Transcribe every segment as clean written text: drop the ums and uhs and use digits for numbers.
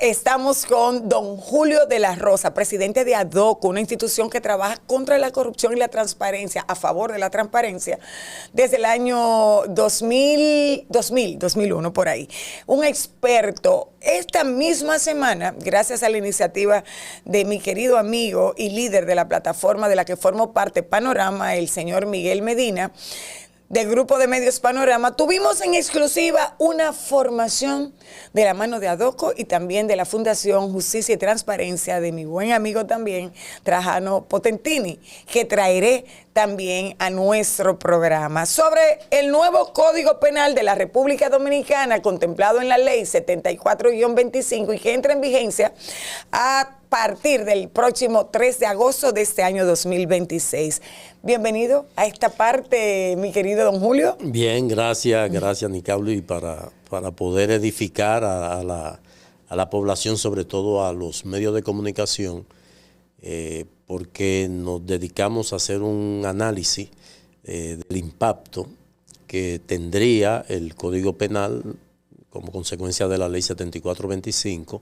Estamos con don Julio de la Rosa, presidente de ADOCO, una institución que trabaja contra la corrupción y la transparencia, a favor de la transparencia, desde el año 2001, por ahí. Un experto. Esta misma semana, gracias a la iniciativa de mi querido amigo y líder de la plataforma de la que formo parte, Panorama, el señor Miguel Medina, del grupo de medios Panorama, tuvimos en exclusiva una formación de la mano de ADOCO y también de la Fundación Justicia y Transparencia de mi buen amigo también, Trajano Potentini, que traeré también a nuestro programa sobre el nuevo Código Penal de la República Dominicana contemplado en la Ley 74-25 y que entra en vigencia a partir del próximo 3 de agosto de este año 2026. Bienvenido a esta parte, mi querido don Julio. Bien, gracias Nicauli, para poder edificar a la población, sobre todo a los medios de comunicación, porque nos dedicamos a hacer un análisis del impacto que tendría el Código Penal como consecuencia de la Ley 74-25,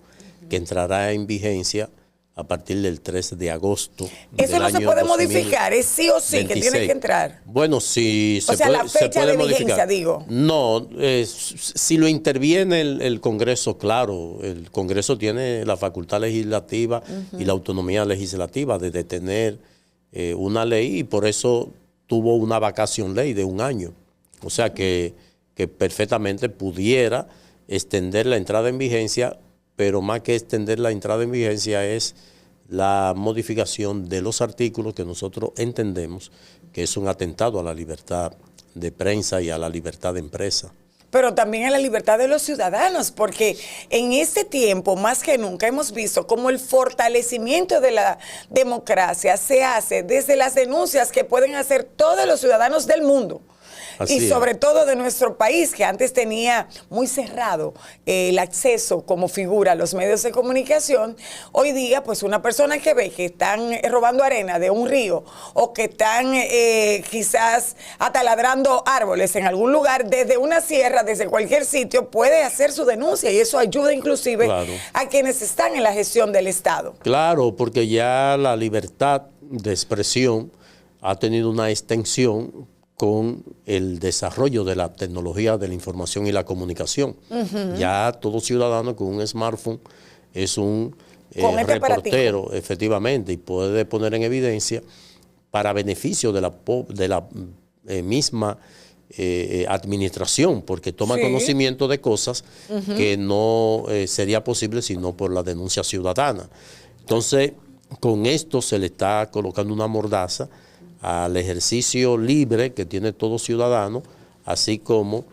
que entrará en vigencia a partir del 3 de agosto. Eso no se puede modificar, es sí o sí 26. Que tiene que entrar. Bueno, si o sea, la fecha de vigencia, digo. No, si lo interviene el Congreso, claro, el Congreso tiene la facultad legislativa y la autonomía legislativa de detener una ley, y por eso tuvo una vacación ley de 1 año. O sea que perfectamente pudiera extender la entrada en vigencia, pero más que extender la entrada en vigencia es la modificación de los artículos que nosotros entendemos que es un atentado a la libertad de prensa y a la libertad de empresa. Pero también a la libertad de los ciudadanos, porque en este tiempo, más que nunca, hemos visto cómo el fortalecimiento de la democracia se hace desde las denuncias que pueden hacer todos los ciudadanos del mundo. Y sobre todo de nuestro país, que antes tenía muy cerrado el acceso como figura a los medios de comunicación. Hoy día, pues una persona que ve que están robando arena de un río o que están quizás ataladrando árboles en algún lugar, desde una sierra, desde cualquier sitio, puede hacer su denuncia, y eso ayuda inclusive a quienes están en la gestión del Estado. Claro, porque ya la libertad de expresión ha tenido una extensión con el desarrollo de la tecnología de la información y la comunicación. Ya todo ciudadano con un smartphone es un reportero, efectivamente, y puede poner en evidencia para beneficio de la misma administración, porque toma conocimiento de cosas que no sería posible sino por la denuncia ciudadana. Entonces, con esto se le está colocando una mordaza al ejercicio libre que tiene todo ciudadano, así como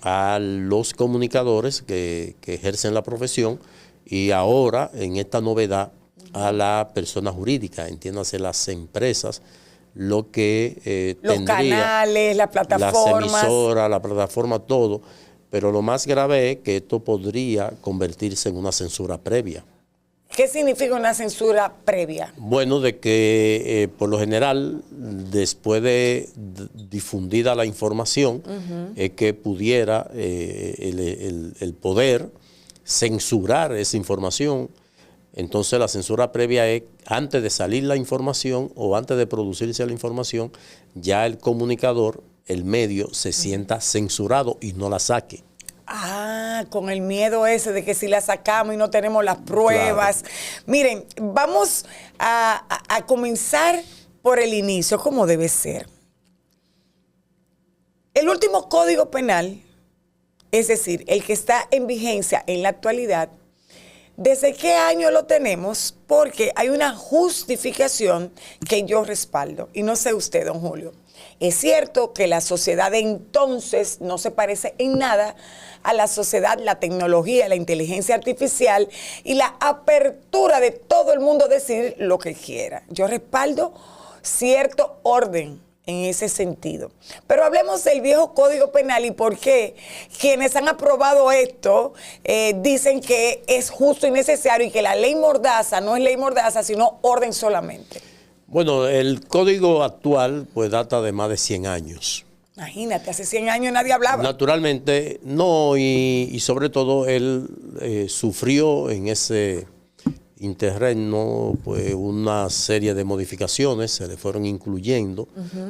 a los comunicadores que ejercen la profesión, y ahora, en esta novedad, a la persona jurídica, entiéndase las empresas, lo que los canales, las plataformas. Las emisoras, la plataforma, todo. Pero lo más grave es que esto podría convertirse en una censura previa. ¿Qué significa una censura previa? Bueno, de que por lo general, después de difundida la información, es que pudiera el poder censurar esa información. Entonces la censura previa es antes de salir la información o antes de producirse la información, ya el comunicador, el medio, se sienta censurado y no la saque. Ah, con el miedo ese de que si la sacamos y no tenemos las pruebas. Claro. Miren, vamos a comenzar por el inicio, como debe ser. El último Código Penal, es decir, el que está en vigencia en la actualidad, ¿desde qué año lo tenemos? Porque hay una justificación que yo respaldo, y no sé usted, don Julio. Es cierto que la sociedad de entonces no se parece en nada a la sociedad, la tecnología, la inteligencia artificial y la apertura de todo el mundo a decir lo que quiera. Yo respaldo cierto orden en ese sentido. Pero hablemos del viejo Código Penal y por qué quienes han aprobado esto dicen que es justo y necesario y que la ley mordaza no es ley mordaza, sino orden solamente. Bueno, el código actual pues data de más de 100 años. Imagínate, hace 100 años nadie hablaba. Naturalmente, no, y sobre todo él sufrió en ese interregno pues una serie de modificaciones, se le fueron incluyendo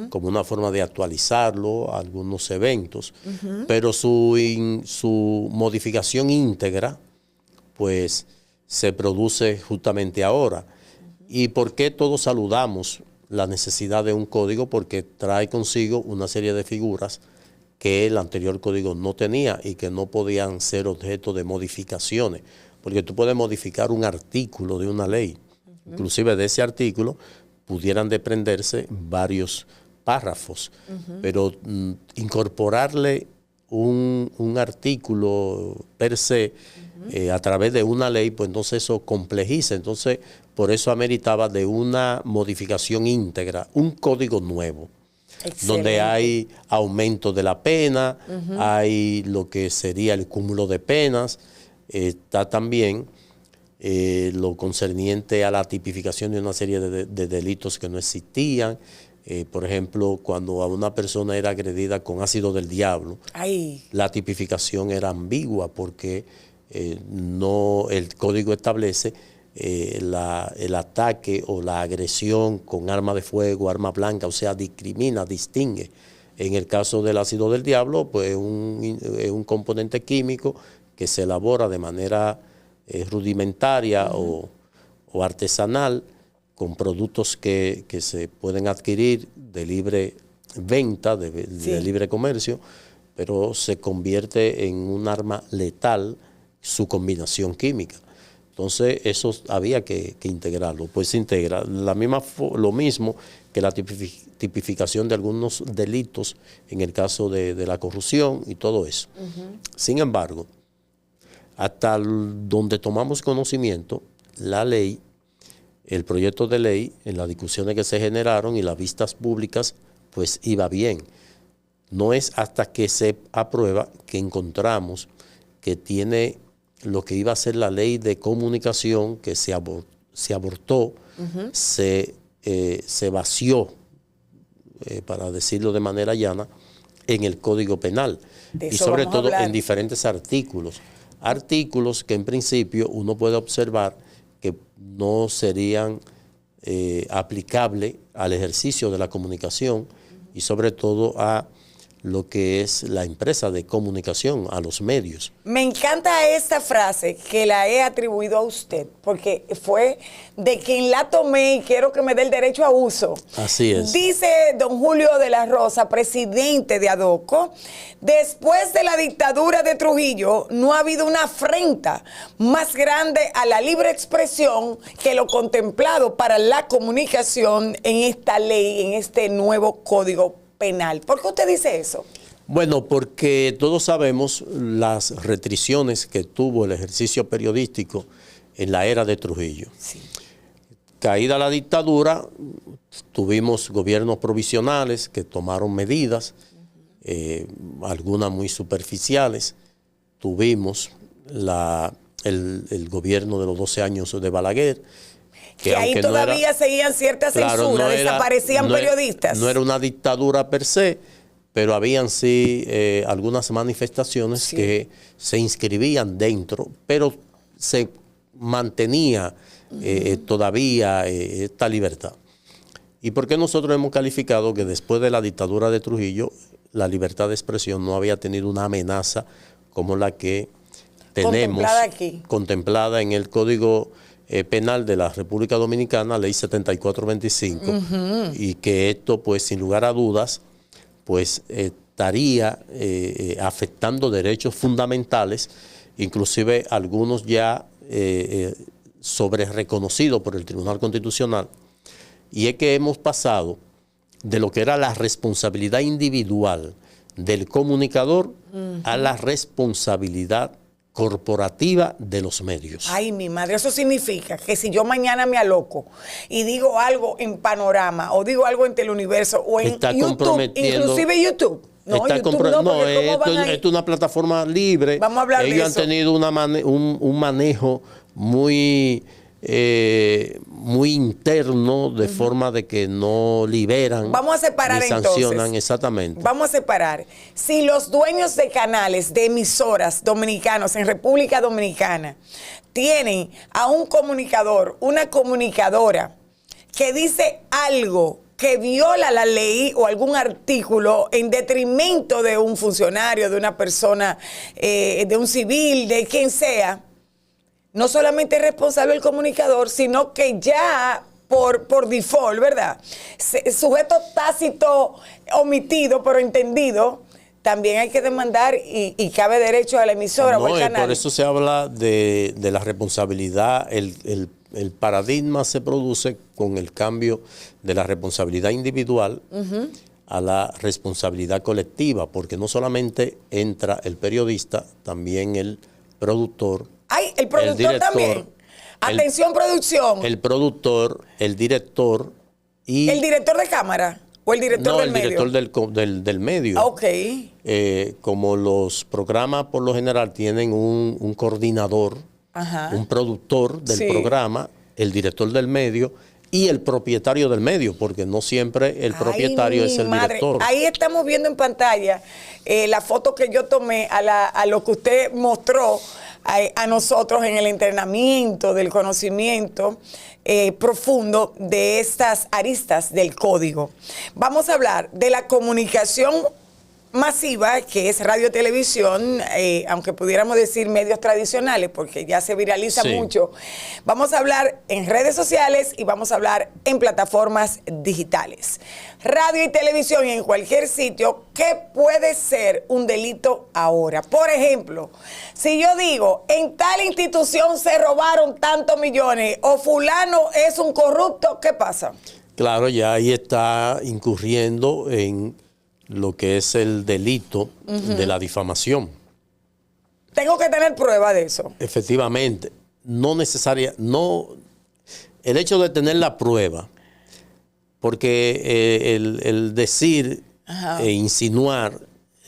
como una forma de actualizarlo a algunos eventos, pero su modificación íntegra pues se produce justamente ahora. ¿Y por qué todos saludamos la necesidad de un código? Porque trae consigo una serie de figuras que el anterior código no tenía y que no podían ser objeto de modificaciones. Porque tú puedes modificar un artículo de una ley. Inclusive de ese artículo pudieran desprenderse varios párrafos. Pero incorporarle un artículo per se a través de una ley, pues entonces eso complejiza. Entonces, por eso ameritaba de una modificación íntegra, un código nuevo. Excelente. Donde hay aumento de la pena, hay lo que sería el cúmulo de penas, está también lo concerniente a la tipificación de una serie de delitos que no existían. Por ejemplo, cuando a una persona era agredida con ácido del diablo, la tipificación era ambigua porque el código establece el ataque o la agresión con arma de fuego, arma blanca, o sea, discrimina, distingue. En el caso del ácido del diablo, pues es un componente químico que se elabora de manera rudimentaria o artesanal con productos que se pueden adquirir de libre venta, de libre comercio, pero se convierte en un arma letal su combinación química. Entonces eso había que integrarlo, pues se integra. Lo mismo que la tipificación de algunos delitos en el caso de la corrupción y todo eso. Sin embargo, hasta donde tomamos conocimiento, la ley, el proyecto de ley, en las discusiones que se generaron y las vistas públicas, pues iba bien. No es hasta que se aprueba que encontramos que tiene lo que iba a ser la ley de comunicación que se abortó, se vació, para decirlo de manera llana, en el Código Penal. Y sobre todo en diferentes artículos. Artículos que en principio uno puede observar que no serían aplicables al ejercicio de la comunicación y sobre todo a lo que es la empresa de comunicación, a los medios. Me encanta esta frase que la he atribuido a usted, porque fue de quien la tomé y quiero que me dé el derecho a uso. Así es. Dice don Julio de la Rosa, presidente de ADOCO, después de la dictadura de Trujillo no ha habido una afrenta más grande a la libre expresión que lo contemplado para la comunicación en esta ley, en este nuevo Código Penal. ¿Por qué usted dice eso? Bueno, porque todos sabemos las restricciones que tuvo el ejercicio periodístico en la era de Trujillo. Sí. Caída la dictadura, tuvimos gobiernos provisionales que tomaron medidas, algunas muy superficiales. Tuvimos el gobierno de los 12 años de Balaguer, que ahí todavía seguían ciertas censuras, desaparecían periodistas. No era una dictadura per se, pero habían sí algunas manifestaciones que se inscribían dentro, pero se mantenía todavía esta libertad. ¿Y por qué nosotros hemos calificado que después de la dictadura de Trujillo la libertad de expresión no había tenido una amenaza como la que tenemos contemplada en el Código Penal de la República Dominicana, ley 7425, y que esto, pues, sin lugar a dudas, pues, estaría afectando derechos fundamentales, inclusive algunos ya sobre reconocidos por el Tribunal Constitucional, y es que hemos pasado de lo que era la responsabilidad individual del comunicador a la responsabilidad corporativa de los medios. Ay, mi madre, eso significa que si yo mañana me aloco y digo algo en Panorama o digo algo en Teleuniverso o en YouTube, inclusive YouTube. No, esto es una plataforma libre. Vamos a hablar de eso. Ellos han tenido un manejo muy muy interno, de forma de que no liberan. Vamos a separar ni sancionan, entonces. exactamente. Vamos a separar. Si los dueños de canales, de emisoras dominicanos en República Dominicana tienen a un comunicador, una comunicadora que dice algo que viola la ley o algún artículo en detrimento de un funcionario, de una persona, de un civil, de quien sea, no solamente es responsable el comunicador, sino que ya por default, ¿verdad? Sujeto tácito, omitido, pero entendido, también hay que demandar y cabe derecho a la emisora o al canal. Por eso se habla de la responsabilidad. El paradigma se produce con el cambio de la responsabilidad individual a la responsabilidad colectiva, porque no solamente entra el periodista, también el productor. ¡Ay, el productor director, también! Atención, producción. El productor, el director y... ¿El director de cámara o el director del medio? No, el director del medio. Ok. Como los programas por lo general tienen un coordinador, un productor del programa, el director del medio y el propietario del medio, porque no siempre el propietario es el director. Ahí estamos viendo en pantalla la foto que yo tomé a lo que usted mostró a nosotros en el entrenamiento del conocimiento profundo de estas aristas del código. Vamos a hablar de la comunicación masiva, que es radio, televisión, aunque pudiéramos decir medios tradicionales, porque ya se viraliza mucho. Vamos a hablar en redes sociales y vamos a hablar en plataformas digitales. Radio y televisión y en cualquier sitio, ¿qué puede ser un delito ahora? Por ejemplo, si yo digo, en tal institución se robaron tantos millones o fulano es un corrupto, ¿qué pasa? Claro, ya ahí está incurriendo en lo que es el delito de la difamación. Tengo que tener prueba de eso. Efectivamente, el hecho de tener la prueba, porque el decir e insinuar,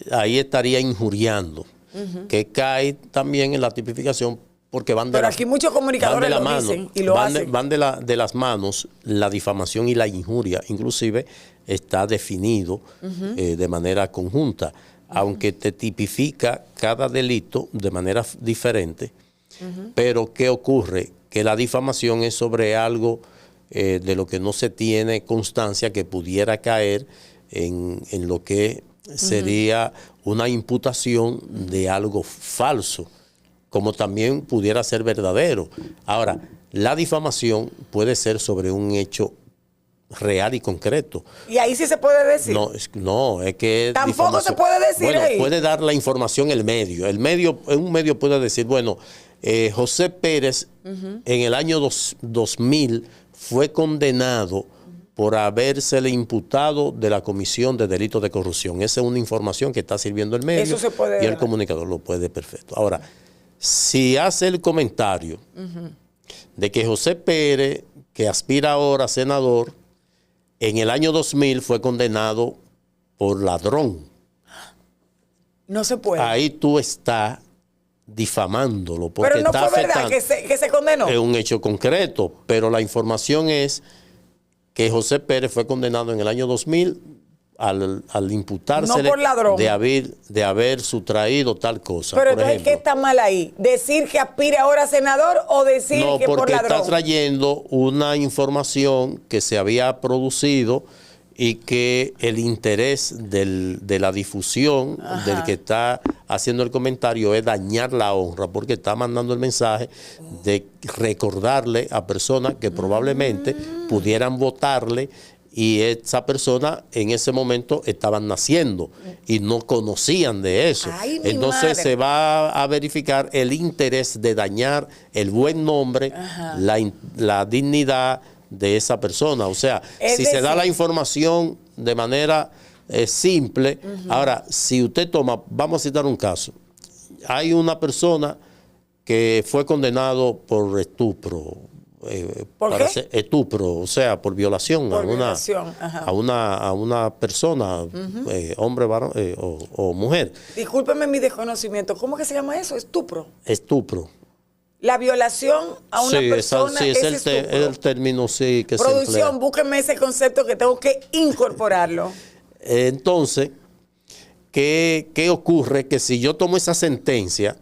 ahí estaría injuriando, que cae también en la tipificación, porque van de Pero aquí muchos comunicadores lo dicen y lo hacen. Van de las manos la difamación y la injuria, inclusive está definido de manera conjunta, aunque te tipifica cada delito de manera diferente. Pero ¿qué ocurre? Que la difamación es sobre algo de lo que no se tiene constancia, que pudiera caer en lo que sería una imputación de algo falso, como también pudiera ser verdadero. Ahora, la difamación puede ser sobre un hecho real y concreto. ¿Y ahí sí se puede decir? No, es que... Tampoco se puede decir ahí. Puede dar la información el medio. Un medio puede decir, bueno, José Pérez en el año 2000 fue condenado por habérsele imputado de la comisión de delitos de corrupción. Esa es una información que está sirviendo el medio. Eso se puede y el comunicador lo puede perfecto. Ahora, si hace el comentario de que José Pérez, que aspira ahora a senador, en el año 2000 fue condenado por ladrón. No se puede. Ahí tú estás difamándolo. Porque pero no fue verdad que se condenó. Es un hecho concreto, pero la información es que José Pérez fue condenado en el año 2000 al imputársele no por ladrón, de haber sustraído tal cosa. Pero entonces, ¿qué está mal ahí? ¿Decir que aspire ahora a senador o decir que por ladrón? No, porque está trayendo una información que se había producido y que el interés de la difusión del que está haciendo el comentario es dañar la honra, porque está mandando el mensaje de recordarle a personas que probablemente pudieran votarle, y esa persona en ese momento estaban naciendo y no conocían de eso. Ay, entonces se va a verificar el interés de dañar el buen nombre, la dignidad de esa persona. O sea, si se da la información de manera simple. Ahora, si usted toma, vamos a citar un caso. Hay una persona que fue condenado por estupro. ¿Por qué? Estupro, o sea, por violación, a una persona, hombre, varón o mujer. Discúlpeme mi desconocimiento. ¿Cómo que se llama eso? Estupro. Estupro. La violación a una persona, sí, es estupro. el término sí que se Producción, emplea. búsquenme ese concepto que tengo que incorporarlo. Entonces, ¿qué ocurre? Que si yo tomo esa sentencia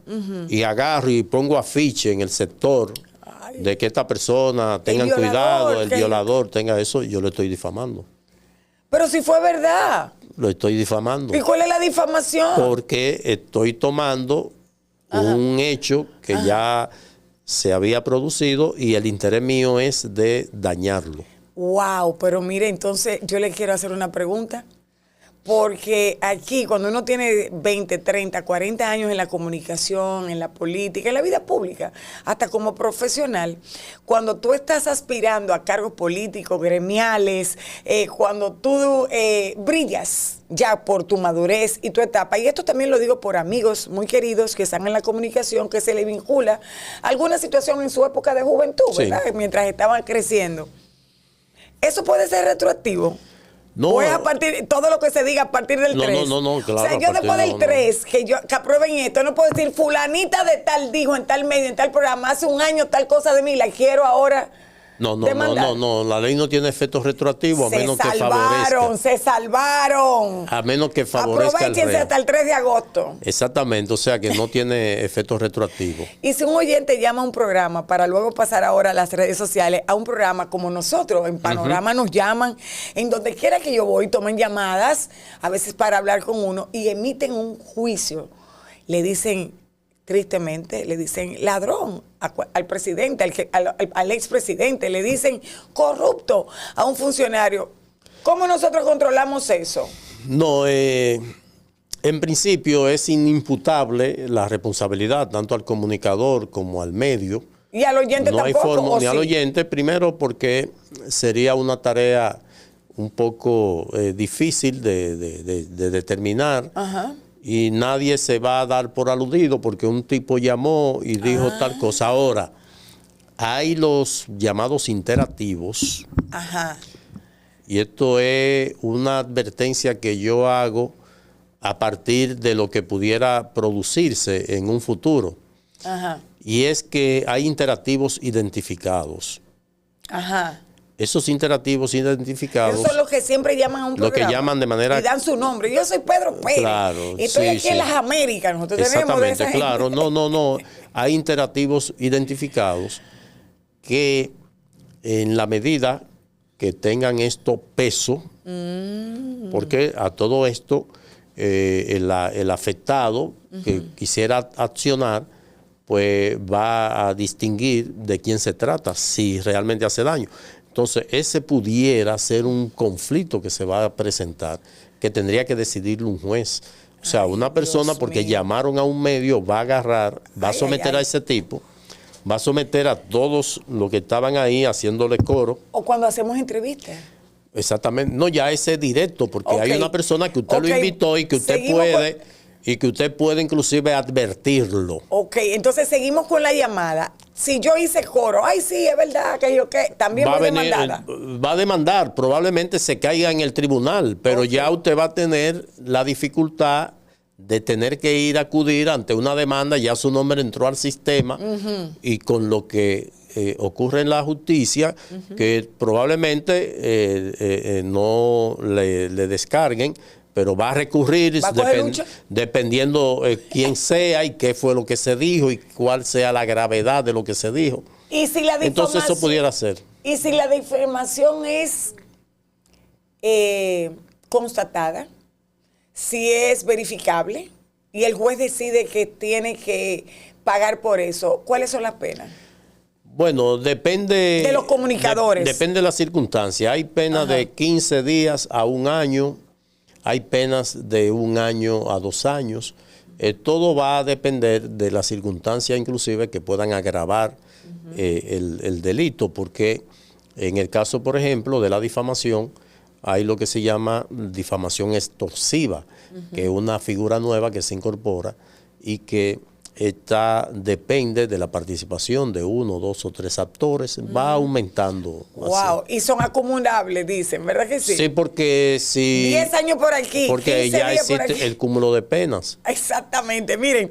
y agarro y pongo afiche en el sector de que esta persona tengan violador, cuidado, el violador tenga eso, yo lo estoy difamando. Pero si fue verdad. Lo estoy difamando. ¿Y cuál es la difamación? Porque estoy tomando un hecho que ya se había producido y el interés mío es de dañarlo. Wow, pero mire, entonces yo le quiero hacer una pregunta. Porque aquí, cuando uno tiene 20, 30, 40 años en la comunicación, en la política, en la vida pública, hasta como profesional, cuando tú estás aspirando a cargos políticos, gremiales, cuando tú brillas ya por tu madurez y tu etapa, y esto también lo digo por amigos muy queridos que están en la comunicación, que se le vincula alguna situación en su época de juventud, ¿verdad? Mientras estaban creciendo. ¿Eso puede ser retroactivo? No, o es a partir, todo lo que se diga a partir del 3. No, claro. O sea, yo después del 3, que aprueben esto, no puedo decir, fulanita de tal dijo en tal medio, en tal programa, hace un año tal cosa de mí, la quiero ahora demandar. No, la ley no tiene efecto retroactivo a menos que favorezca. Se salvaron. A menos que favorezca al Aprovechense reo. hasta el 3 de agosto. Exactamente, o sea que no tiene efecto retroactivo. Y si un oyente llama a un programa, para luego pasar ahora a las redes sociales, a un programa como nosotros, en Panorama nos llaman, en donde quiera que yo voy, tomen llamadas, a veces para hablar con uno, y emiten un juicio. Le dicen, tristemente, le dicen ladrón al presidente, al expresidente, le dicen corrupto a un funcionario. ¿Cómo nosotros controlamos eso? No, en principio es inimputable la responsabilidad tanto al comunicador como al medio. ¿Y al oyente no tampoco? No hay forma, ni al sí? oyente, primero porque sería una tarea un poco difícil de determinar. Ajá. Y nadie se va a dar por aludido porque un tipo llamó y dijo tal cosa. Ahora, hay los llamados interactivos. Ajá. Y esto es una advertencia que yo hago a partir de lo que pudiera producirse en un futuro. Ajá. Y es que hay interactivos identificados. Ajá. Esos interactivos identificados. Esos son los que siempre llaman a un programa. Lo que llaman de manera. Y dan su nombre. Yo soy Pedro Pérez. Claro. Y estoy aquí en las Américas. Nosotros tenemos de esa gente. Claro. No. Hay interactivos identificados que en la medida que tengan esto peso, porque a todo esto el afectado que quisiera accionar, pues va a distinguir de quién se trata, si realmente hace daño. Entonces, ese pudiera ser un conflicto que se va a presentar, que tendría que decidirlo un juez. O sea, una persona, porque llamaron a un medio, va a agarrar, va a someter a ese tipo, va a someter a todos los que estaban ahí haciéndole coro. O cuando hacemos entrevistas. Exactamente. No, ya ese es directo, porque hay una persona que usted lo invitó y que usted puede, y que usted puede inclusive advertirlo. Ok, entonces seguimos con la llamada. Si yo hice coro, ay sí, es verdad que yo que también va a venir, va a demandar, probablemente se caiga en el tribunal, pero ya usted va a tener la dificultad de tener que ir a acudir ante una demanda, ya su nombre entró al sistema y con lo que ocurre en la justicia, que probablemente no le descarguen, pero va a recurrir dependiendo quién sea y qué fue lo que se dijo y cuál sea la gravedad de lo que se dijo. ¿Y si la entonces eso pudiera ser. ¿Y si la difamación es constatada? Si es verificable y el juez decide que tiene que pagar por eso, ¿cuáles son las penas? Bueno, depende de los comunicadores. Depende de las circunstancias. Hay penas de 15 días a un año. Hay penas de 1 año a 2 años. Todo va a depender de las circunstancias inclusive que puedan agravar el delito, porque en el caso, por ejemplo, de la difamación, hay lo que se llama difamación extorsiva, que es una figura nueva que se incorpora y que depende de la participación de 1, 2 o 3 actores, va aumentando. Wow, así. y son acumulables, dicen, ¿verdad que sí? Sí, porque si... 10 años por aquí, porque 15 ya días por existe aquí. el cúmulo de penas. Exactamente, miren,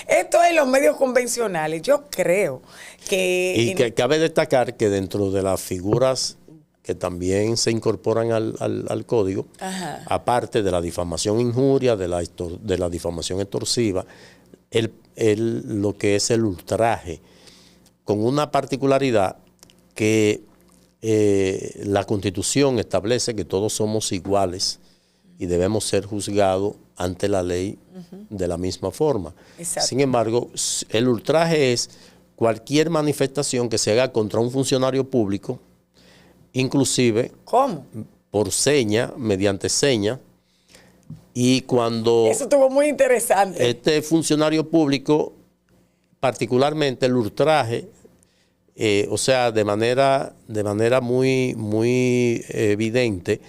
esto es los medios convencionales. Yo creo que... Y que cabe destacar que dentro de las figuras que también se incorporan al código, Ajá. aparte de la difamación injuria, de la difamación extorsiva, lo que es el ultraje, con una particularidad que la Constitución establece que todos somos iguales y debemos ser juzgados ante la ley de la misma forma. Exacto. Sin embargo, el ultraje es cualquier manifestación que se haga contra un funcionario público, inclusive ¿Cómo? por seña, mediante seña, y cuando Eso estuvo muy interesante. este funcionario público, particularmente el ultraje, o sea, de manera muy evidente,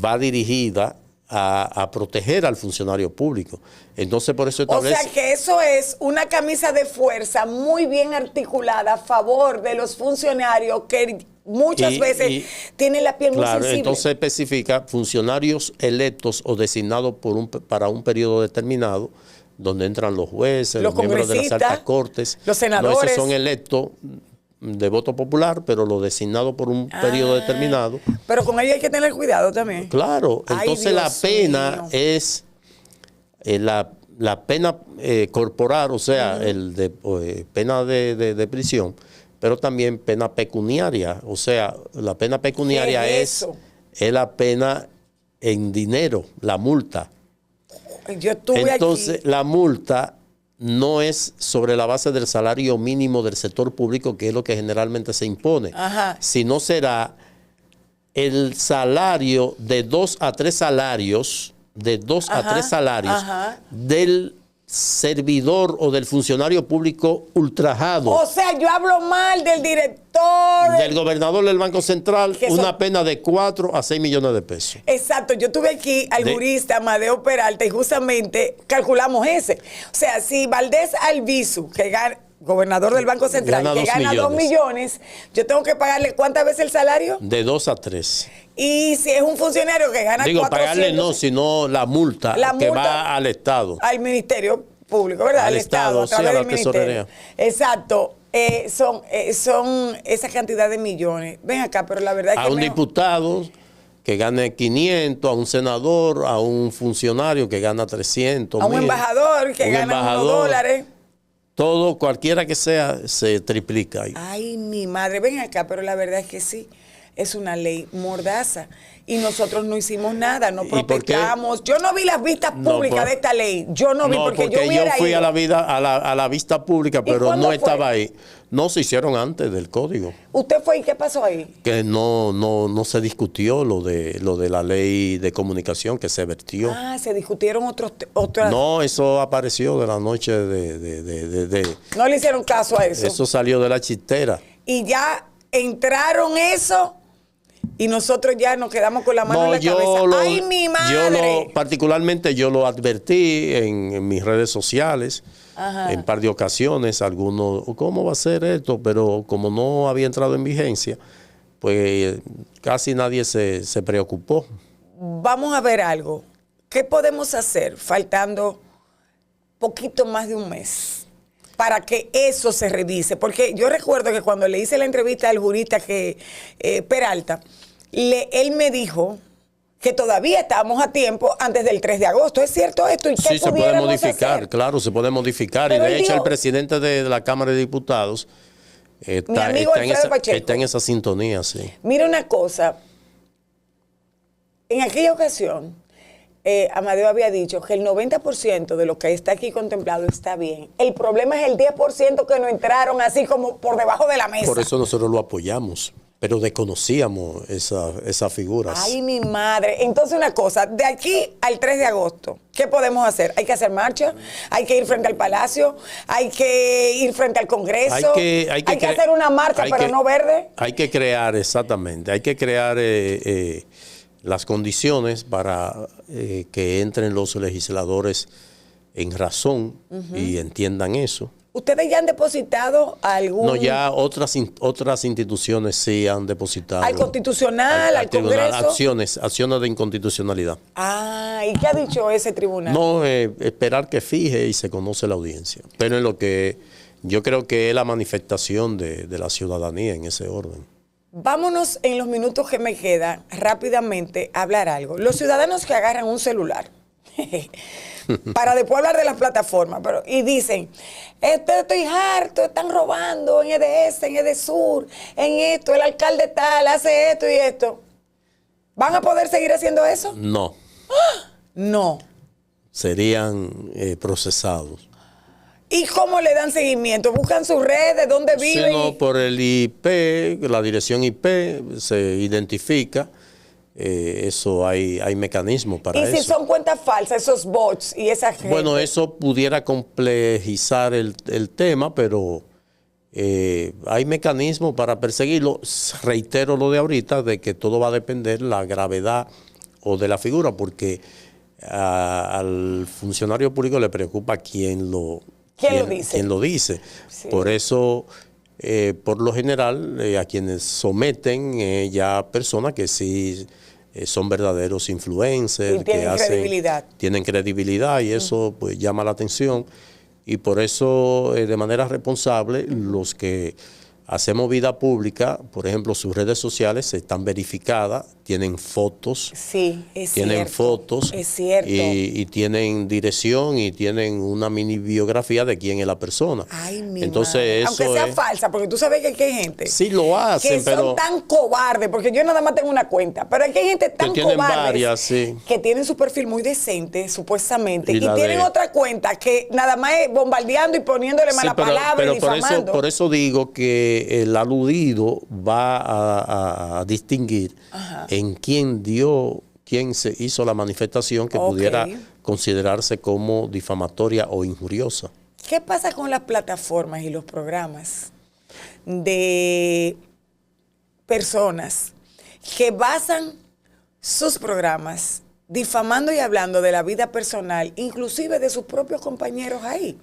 va dirigida a proteger al funcionario público. Entonces, por eso O establece... sea que eso es una camisa de fuerza muy bien articulada a favor de los funcionarios que muchas veces tienen la piel muy Claro, sensible. entonces especifica funcionarios electos o designados para un periodo determinado, donde entran los jueces, los miembros de las altas cortes, los senadores. No, esos son electos de voto popular, pero los designados por un periodo determinado. Pero con ellos hay que tener cuidado también. Claro, Ay, entonces la Dios pena mío. es la pena corporal, o sea, pena de prisión, pero también pena pecuniaria. O sea, la pena pecuniaria ¿Qué es eso? es la pena en dinero, la multa. Yo estuve Entonces, aquí. la multa no es sobre la base del salario mínimo del sector público, que es lo que generalmente se impone, Ajá. sino será el salario de 2 a 3 salarios, Ajá. del servidor o del funcionario público ultrajado. O sea, yo hablo mal del director. Del gobernador del Banco Central, Que una son- pena de 4 a 6 millones de pesos. Exacto, yo tuve aquí al jurista Amadeo Peralta y justamente calculamos ese. O sea, si Valdés Albizu, que gana, gobernador del Banco Central, Gana que 2 gana 2 millones. millones, yo tengo que pagarle ¿cuántas veces el salario? De 2 a 3. Y si es un funcionario que gana Digo, 400, pagarle no, sino la multa que multa va al Estado. al Ministerio Público, ¿verdad? Al Al Estado, Estado, a sí, través a la del Ministerio. tesorería. Exacto. Son esa cantidad de millones. Ven acá, pero la verdad es A que un diputado que gane 500, a un senador, a un funcionario que gana 300. a un 1000, embajador que un gana embajador, unos dólares. Todo, cualquiera que sea, se triplica ahí. Ay, mi madre, ven acá, pero la verdad es que sí, es una ley mordaza. Y nosotros no hicimos nada, no ¿Y por qué? protestamos. Yo no vi las vistas No, públicas de esta ley. Yo no vi, porque yo hubiera fui ido. a la vista pública, pero cuándo no fue? estaba ahí. No se hicieron antes del código. ¿Usted fue y qué pasó ahí? Que no se discutió lo de la ley de comunicación que se vertió. Ah, se discutieron otras. No, eso apareció de la noche de No le hicieron caso a eso. eso salió de la chistera. Y ya entraron eso y nosotros ya nos quedamos con la mano en la cabeza. ¡Ay, mi madre! Particularmente yo lo advertí en mis redes sociales, Ajá. en un par de ocasiones, algunos, ¿cómo va a ser esto? Pero como no había entrado en vigencia, pues casi nadie se preocupó. Vamos a ver algo. ¿Qué podemos hacer faltando poquito más de un mes para que eso se revise? Porque yo recuerdo que cuando le hice la entrevista al jurista Peralta, él me dijo que todavía estábamos a tiempo antes del 3 de agosto. ¿Es cierto esto? ¿Y qué Sí, se puede pudiéramos modificar, hacer? claro, se puede modificar. Pero y de él hecho dijo- el presidente de la Cámara de Diputados está amigo Alfredo Pacheco. está en esa sintonía, sí. Mira una cosa. En aquella ocasión, Amadeo había dicho que el 90% de lo que está aquí contemplado está bien. El problema es el 10% que no entraron así como por debajo de la mesa. Por eso nosotros lo apoyamos, pero desconocíamos esas figuras. Ay, mi madre. Entonces, una cosa, de aquí al 3 de agosto, ¿qué podemos hacer? Hay que hacer marcha, hay que ir frente al Palacio, hay que ir frente al Congreso, hay que hacer una marcha, pero no verde. Hay que crear, exactamente, hay que crear las condiciones para que entren los legisladores en razón y entiendan eso. ¿Ustedes ya han depositado algún...? No, ya otras instituciones sí han depositado. ¿Al Constitucional, al tribunal, Congreso? acciones de inconstitucionalidad. Ah, ¿y qué ha dicho ese tribunal? No, esperar que fije y se conoce la audiencia. Pero en lo que yo creo que es la manifestación de la ciudadanía en ese orden. Vámonos en los minutos que me quedan rápidamente a hablar algo. Los ciudadanos que agarran un celular para después hablar de las plataformas y dicen, estoy harto, están robando en EDS, en EDESUR, en esto, el alcalde tal hace esto y esto. ¿Van a poder seguir haciendo eso? No. No. Serían procesados. ¿Y cómo le dan seguimiento? ¿Buscan sus redes? ¿Dónde viven? Sí, no, por el IP, la dirección IP se identifica. Eso hay mecanismos para eso. ¿Y si son cuentas falsas, esos bots y esa gente? Bueno, eso pudiera complejizar el tema, pero hay mecanismos para perseguirlo. Reitero lo de ahorita, de que todo va a depender la gravedad o de la figura, porque al funcionario público le preocupa quién lo dice. Sí. Por eso, por lo general, a quienes someten ya personas que sí son verdaderos influencers, y tienen credibilidad. Tienen credibilidad y eso pues llama la atención. Y por eso, de manera responsable, los que hacemos vida pública, por ejemplo, sus redes sociales están verificadas, tienen fotos. Sí, es tienen cierto. Fotos. Es cierto. Y tienen dirección y tienen una mini biografía de quién es la persona. Ay, mi Entonces, madre. eso aunque sea falsa, porque tú sabes que aquí hay gente. Sí, lo hacen, que son tan cobardes, porque yo nada más tengo una cuenta, pero aquí hay gente tan tienen cobardes varias, sí, que tienen su perfil muy decente, supuestamente, y tienen de otra cuenta que nada más es bombardeando y poniéndole mala palabra y difamando. Por eso digo que el aludido va a distinguir en quién se hizo la manifestación que pudiera considerarse como difamatoria o injuriosa. ¿Qué pasa con las plataformas y los programas de personas que basan sus programas difamando y hablando de la vida personal, inclusive de sus propios compañeros ahí?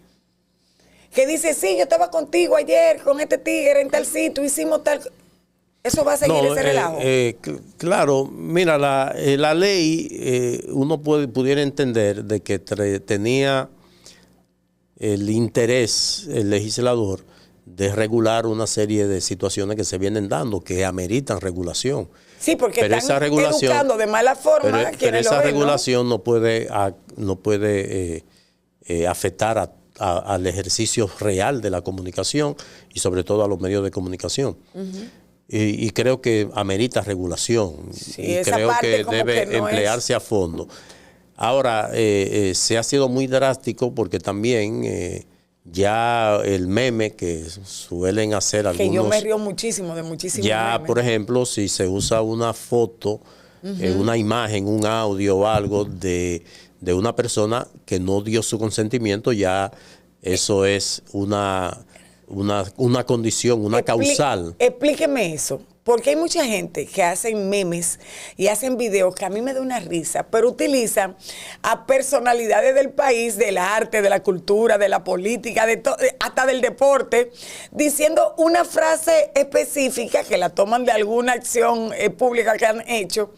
Que dice, sí, yo estaba contigo ayer con este tigre en tal sitio, hicimos tal... ¿Eso va a seguir ese relajo? Claro, mira, la ley, uno pudiera entender de que tenía el interés, el legislador, de regular una serie de situaciones que se vienen dando, que ameritan regulación. Sí, porque están educando de mala forma. Pero esa regulación no puede afectar al ejercicio real de la comunicación y sobre todo a los medios de comunicación. Y creo que amerita regulación. Sí, y creo que debe emplearse a fondo. Ahora, se ha sido muy drástico porque también ya el meme que suelen hacer algunos... Que yo me río muchísimo de muchísimos ya, memes. Por ejemplo, si se usa una foto, una imagen, un audio o algo de una persona que no dio su consentimiento, ya eso es una condición, una causal. Explíqueme eso, porque hay mucha gente que hacen memes y hacen videos que a mí me da una risa, pero utilizan a personalidades del país, del arte, de la cultura, de la política, hasta del deporte, diciendo una frase específica que la toman de alguna acción pública que han hecho.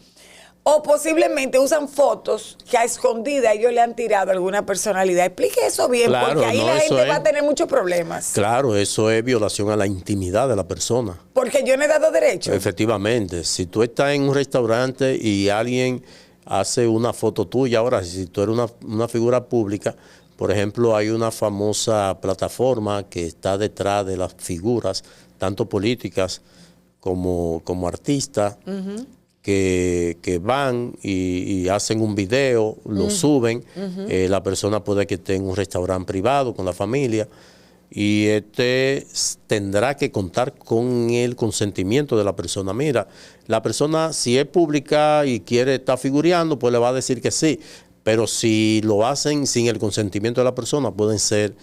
O posiblemente usan fotos que a escondida ellos le han tirado a alguna personalidad. Explique eso bien, claro, porque ahí la gente va a tener muchos problemas. Claro, eso es violación a la intimidad de la persona. Porque yo no he dado derecho. Efectivamente. Si tú estás en un restaurante y alguien hace una foto tuya, ahora, si tú eres una figura pública, por ejemplo, hay una famosa plataforma que está detrás de las figuras, tanto políticas como artistas, que van y hacen un video, lo suben, la persona puede que esté en un restaurante privado con la familia y tendrá que contar con el consentimiento de la persona. Mira, la persona si es pública y quiere estar figureando, pues le va a decir que sí, pero si lo hacen sin el consentimiento de la persona, pueden ser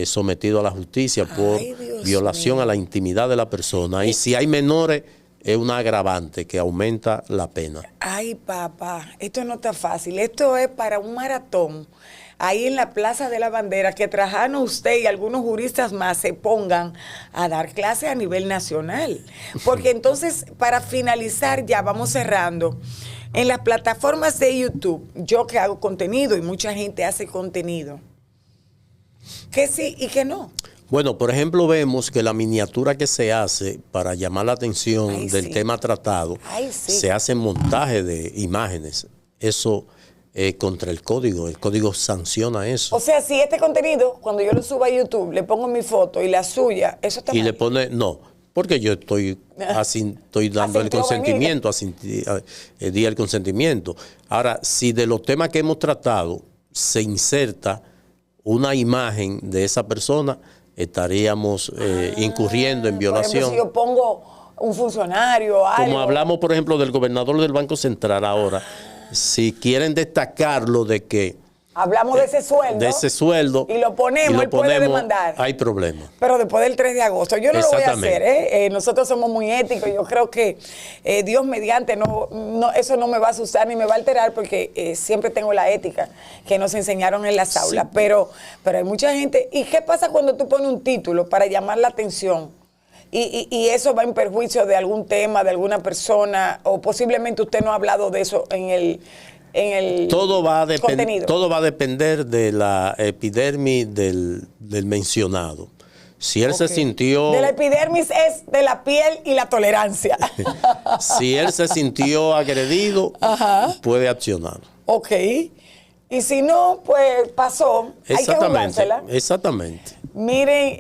sometidos a la justicia por violación a la intimidad de la persona. Y si hay menores es una agravante que aumenta la pena. Ay, papá, esto no está fácil. Esto es para un maratón. Ahí en la Plaza de la Bandera, que Trajano, usted y algunos juristas más se pongan a dar clases a nivel nacional. Porque entonces, para finalizar, ya vamos cerrando. En las plataformas de YouTube, yo que hago contenido y mucha gente hace contenido, que sí y que no. Bueno, por ejemplo, vemos que la miniatura que se hace para llamar la atención Ay, del sí. tema tratado, Ay, sí. se hace montaje de imágenes. Eso contra el código sanciona eso. O sea, si este contenido, cuando yo lo subo a YouTube, le pongo mi foto y la suya, eso está Y mal. le pone, no, porque yo estoy dando el Asintió consentimiento, di el consentimiento. Ahora, si de los temas que hemos tratado se inserta una imagen de esa persona, estaríamos incurriendo en violación. Por ejemplo, si yo pongo un funcionario, algo. Como hablamos, por ejemplo, del gobernador del Banco Central ahora, si quieren destacarlo de que Hablamos de ese sueldo. Y lo ponemos, él puede demandar. Hay problema. Pero después del 3 de agosto. Yo no lo voy a hacer, Exactamente. Nosotros somos muy éticos. Yo creo que Dios mediante, eso no me va a asustar ni me va a alterar porque siempre tengo la ética que nos enseñaron en las aulas. Pero hay mucha gente. ¿Y qué pasa cuando tú pones un título para llamar la atención? Y eso va en perjuicio de algún tema, de alguna persona, o posiblemente usted no ha hablado de eso en el todo va a contenido. Todo va a depender de la epidermis del mencionado. Si él se sintió... De la epidermis es de la piel y la tolerancia. Si él se sintió agredido, puede accionar. Ok. Y si no, pues pasó. Hay que jugársela. Exactamente. Miren,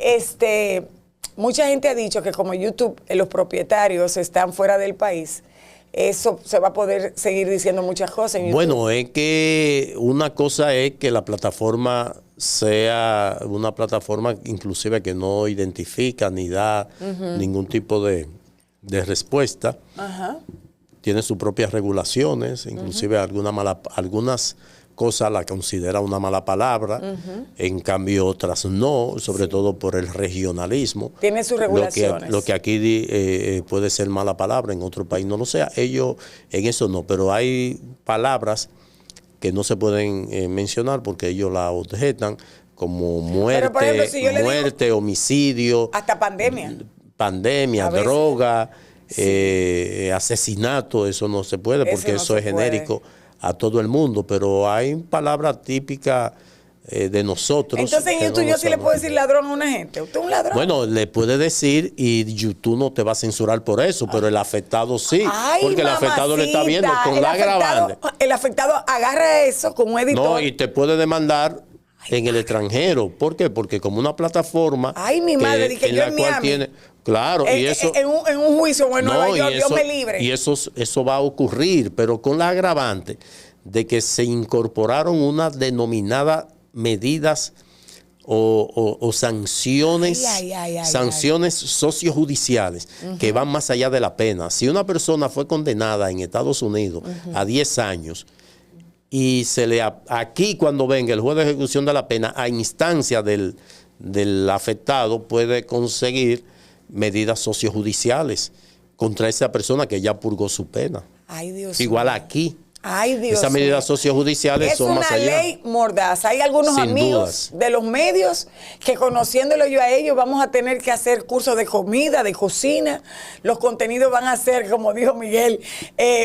mucha gente ha dicho que como YouTube, los propietarios están fuera del país, eso se va a poder seguir diciendo muchas cosas en YouTube. Bueno, es que una cosa es que la plataforma sea una plataforma inclusive que no identifica ni da ningún tipo de respuesta. Tiene sus propias regulaciones, inclusive algunas cosas la considera una mala palabra, en cambio otras no, sobre todo por el regionalismo. Tiene sus regulaciones. Lo que aquí puede ser mala palabra, en otro país no lo sea. Ellos en eso no, pero hay palabras que no se pueden mencionar porque ellos la objetan como muerte, por ejemplo, si yo le digo, homicidio. Hasta pandemia. Pandemia, droga, asesinato, eso no se puede porque eso es genérico a todo el mundo, pero hay palabras típicas de nosotros. Entonces en YouTube yo sí le puedo decir ladrón a una gente. ¿Usted es un ladrón? Bueno, le puede decir y YouTube no te va a censurar por eso, pero el afectado sí. Porque el afectado lo está viendo con la agravante. El afectado agarra eso con un editor. No, y te puede demandar en el extranjero. ¿Por qué? Porque como una plataforma mi madre, dije en yo la en cual Miami. tiene... Claro, y eso... En un juicio en Nueva York, Dios me libre. Y eso va a ocurrir, pero con la agravante de que se incorporaron unas denominadas medidas o sanciones, sanciones sociojudiciales que van más allá de la pena. Si una persona fue condenada en Estados Unidos a 10 años y aquí cuando venga el juez de ejecución de la pena a instancia del afectado puede conseguir medidas sociojudiciales contra esa persona que ya purgó su pena. Ay, Dios Igual mío. aquí. Ay, Dios Esas medidas sociojudiciales son más allá. Es una ley mordaza. Hay algunos Sin amigos dudas. de los medios que conociéndolo yo a ellos vamos a tener que hacer cursos de comida, de cocina. Los contenidos van a ser, como dijo Miguel,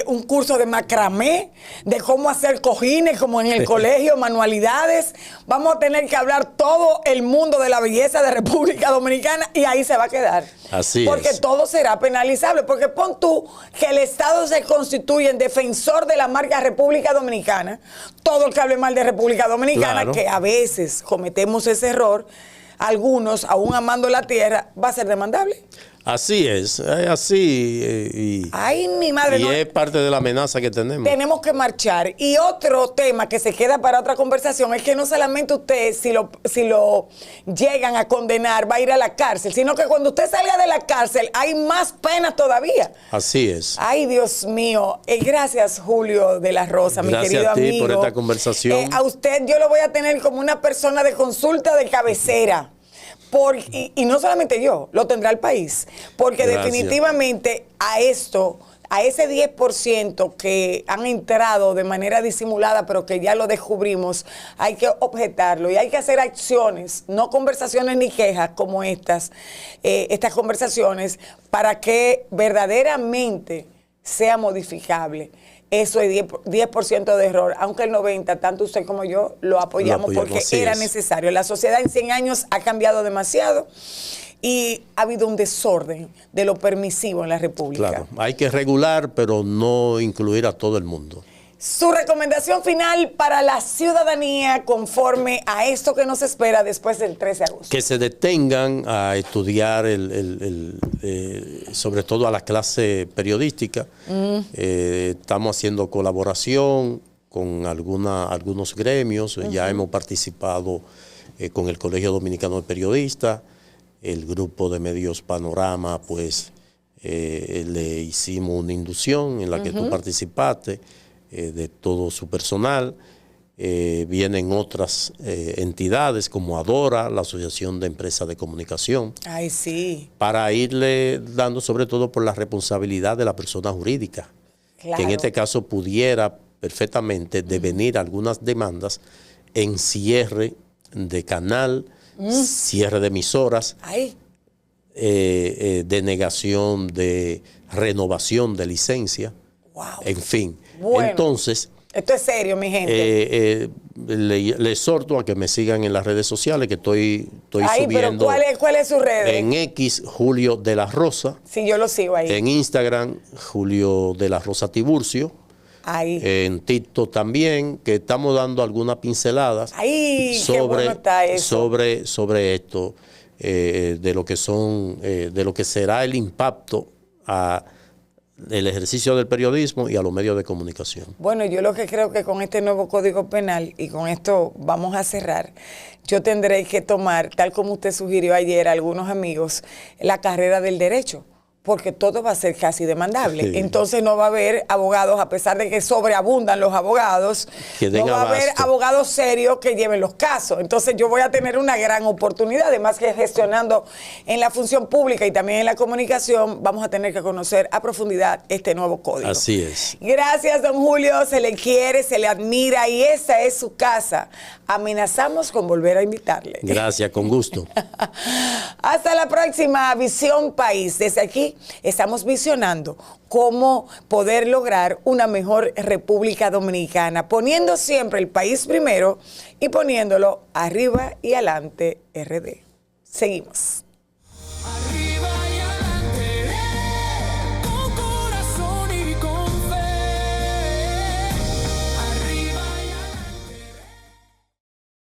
un curso de macramé, de cómo hacer cojines como en el colegio, manualidades. Vamos a tener que hablar todo el mundo de la belleza de República Dominicana y ahí se va a quedar. Así porque es. todo será penalizable. Porque pon tú que el Estado se constituye en defensor de la marca República Dominicana. Todo el que hable mal de República Dominicana, Claro. que a veces cometemos ese error, algunos, aún amando la tierra, va a ser demandable. Así es así. Ay, mi madre. Y no, es parte de la amenaza que tenemos. tenemos que marchar. Y otro tema que se queda para otra conversación es que no solamente usted, si lo llegan a condenar, va a ir a la cárcel, sino que cuando usted salga de la cárcel hay más penas todavía. Así es. Ay, Dios mío. Gracias, Julio de la Rosa, mi Gracias querido a ti amigo. por esta conversación. A usted yo lo voy a tener como una persona de consulta de cabecera. Y no solamente yo, lo tendrá el país, porque Gracias. definitivamente a esto, a ese 10% que han entrado de manera disimulada, pero que ya lo descubrimos, hay que objetarlo y hay que hacer acciones, no conversaciones ni quejas como estas conversaciones, para que verdaderamente sea modificable. Eso es 10% de error, aunque el 90%, tanto usted como yo, lo apoyamos porque era necesario. La sociedad en 100 años ha cambiado demasiado y ha habido un desorden de lo permisivo en la República. Claro, hay que regular, pero no incluir a todo el mundo. Su recomendación final para la ciudadanía conforme a esto que nos espera después del 13 de agosto. Que se detengan a estudiar, sobre todo a la clase periodística. Estamos haciendo colaboración con algunos gremios. Ya hemos participado con el Colegio Dominicano de Periodistas, el grupo de medios Panorama, pues le hicimos una inducción en la que tú participaste. De todo su personal. Vienen otras entidades como Adora, la Asociación de Empresas de Comunicación. Ay, sí. Para irle dando sobre todo por la responsabilidad de la persona jurídica. Claro. Que en este caso pudiera perfectamente devenir algunas demandas en cierre de canal, cierre de emisoras, denegación de renovación de licencia. Wow. En fin. Bueno, entonces, esto es serio, mi gente. Le exhorto a que me sigan en las redes sociales, que estoy subiendo. Pero ¿cuál es su red? En X, Julio de la Rosa. Sí, yo lo sigo ahí. En Instagram, Julio de la Rosa Tiburcio. Ahí. En TikTok también, que estamos dando algunas pinceladas qué bueno está eso. sobre esto, de lo que son, de lo que será el impacto a el ejercicio del periodismo y a los medios de comunicación. Bueno, yo lo que creo que con este nuevo Código Penal, y con esto vamos a cerrar, yo tendré que tomar, tal como usted sugirió ayer a algunos amigos, la carrera del derecho, porque todo va a ser casi demandable. Sí. Entonces no va a haber abogados, a pesar de que sobreabundan los abogados, no va a haber abogados serios que lleven los casos. Entonces yo voy a tener una gran oportunidad, además que gestionando en la función pública y también en la comunicación, vamos a tener que conocer a profundidad este nuevo código. Así es. Gracias, don Julio, se le quiere, se le admira y esa es su casa. Amenazamos con volver a invitarle. Gracias, con gusto. Hasta la próxima Visión País. Desde aquí estamos visionando cómo poder lograr una mejor República Dominicana, poniendo siempre el país primero y poniéndolo arriba y adelante RD. Seguimos.